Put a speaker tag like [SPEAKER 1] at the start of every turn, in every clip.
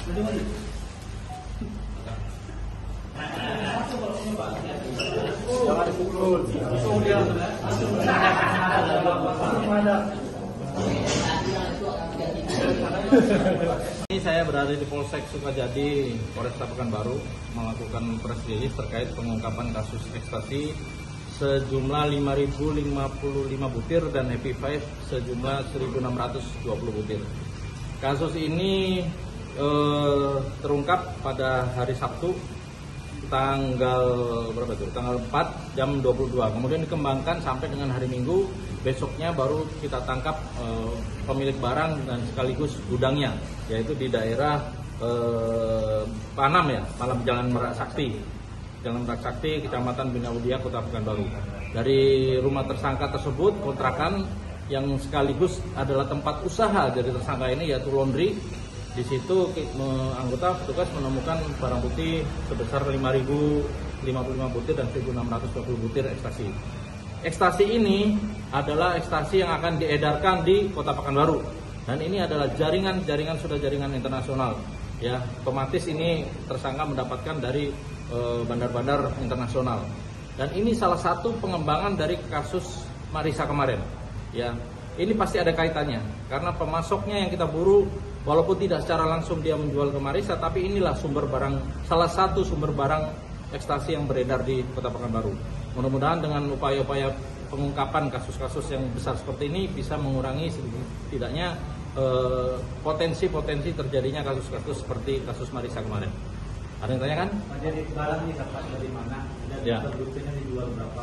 [SPEAKER 1] Jangan dipukul.
[SPEAKER 2] Ini saya berada di Polsek Sukajadi, Polresta Pekanbaru, melakukan press release terkait pengungkapan kasus ekstasi sejumlah 5.055 butir dan Happy Five sejumlah 1.620 butir. Kasus ini terungkap pada hari Sabtu tanggal berapa itu? Tanggal 4 jam 22. Kemudian dikembangkan sampai dengan hari Minggu. Besoknya baru kita tangkap pemilik barang dan sekaligus gudangnya, yaitu di daerah Panam ya, Panam Jalan Merak Sakti, Kecamatan Bina Udia, Kota Pekanbaru. Dari rumah tersangka tersebut, kontrakan yang sekaligus adalah tempat usaha dari tersangka ini, yaitu laundry. Di situ anggota petugas menemukan barang bukti sebesar 5.055 butir dan 1.620 butir ekstasi. Ekstasi ini adalah ekstasi yang akan diedarkan di Kota Pekanbaru, dan ini adalah jaringan internasional. Ya, otomatis ini tersangka mendapatkan dari bandar-bandar internasional. Dan ini salah satu pengembangan dari kasus Marisa kemarin. Ya, ini pasti ada kaitannya karena pemasoknya yang kita buru, walaupun tidak secara langsung dia menjual ke Marisa, tapi inilah salah satu sumber barang ekstasi yang beredar di Kota Pekanbaru. Mudah-mudahan dengan upaya-upaya pengungkapan kasus-kasus yang besar seperti ini bisa mengurangi setidaknya potensi terjadinya kasus-kasus seperti kasus Marisa kemarin. Ada yang tanyakan?
[SPEAKER 1] Jadi barang ini dapat dari mana? Dan
[SPEAKER 2] ya.
[SPEAKER 1] Produknya dijual berapa?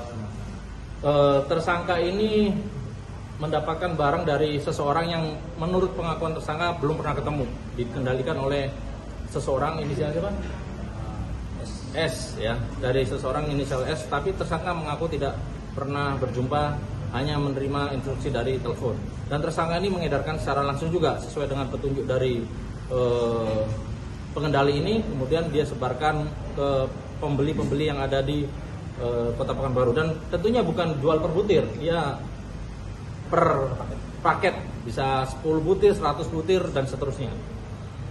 [SPEAKER 2] Tersangka ini mendapatkan barang dari seseorang yang menurut pengakuan tersangka belum pernah ketemu, dikendalikan oleh seseorang inisial siapa? S ya, dari seseorang inisial S, tapi tersangka mengaku tidak pernah berjumpa, hanya menerima instruksi dari telepon. Dan tersangka ini mengedarkan secara langsung juga sesuai dengan petunjuk dari pengendali ini, kemudian dia sebarkan ke pembeli-pembeli yang ada di Kota Pekanbaru. Dan tentunya bukan jual per butir, ya per paket, bisa 10 butir, 100 butir dan seterusnya.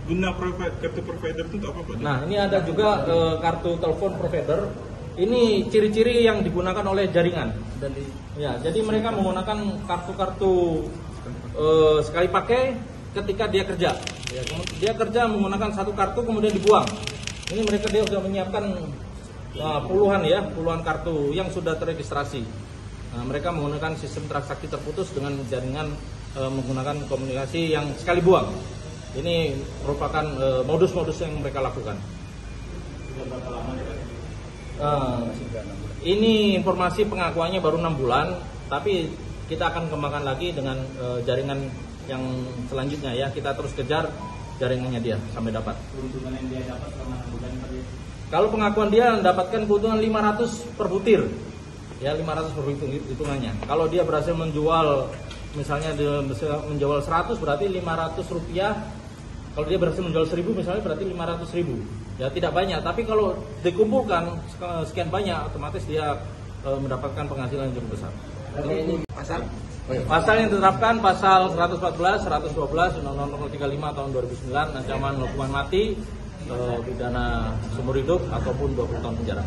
[SPEAKER 3] Guna kartu provider itu apa Pak?
[SPEAKER 2] Nah, ini ada juga kartu telepon provider. Ini ciri-ciri yang digunakan oleh jaringan. Ya, jadi mereka menggunakan kartu-kartu sekali pakai ketika dia kerja. Ya, dia kerja menggunakan satu kartu kemudian dibuang. Ini dia sudah menyiapkan puluhan kartu yang sudah terregistrasi. Nah, mereka menggunakan sistem transaksi terputus dengan jaringan menggunakan komunikasi yang sekali buang. Ini merupakan modus-modus yang mereka lakukan. Ini informasi pengakuannya baru 6 bulan, tapi kita akan kembangkan lagi dengan jaringan yang selanjutnya ya. Kita terus kejar jaringannya dia sampai dapat.
[SPEAKER 1] Keuntungan yang dia dapat selama 6 bulan tadi?
[SPEAKER 2] Kalau pengakuan dia mendapatkan keuntungan 500 per butir. Ya, 500 per hitungannya. Kalau dia berhasil menjual, misalnya dia menjual 100 berarti 500 rupiah. Kalau dia berhasil menjual 1.000 misalnya berarti 500.000. Ya tidak banyak, tapi kalau dikumpulkan sekian banyak, otomatis dia mendapatkan penghasilan yang cukup besar.
[SPEAKER 1] Ini
[SPEAKER 2] Pasal yang diterapkan pasal 114, 112 Undang-Undang Nomor 35 tahun 2009, ancaman hukuman mati, pidana seumur hidup ataupun 20 tahun penjara.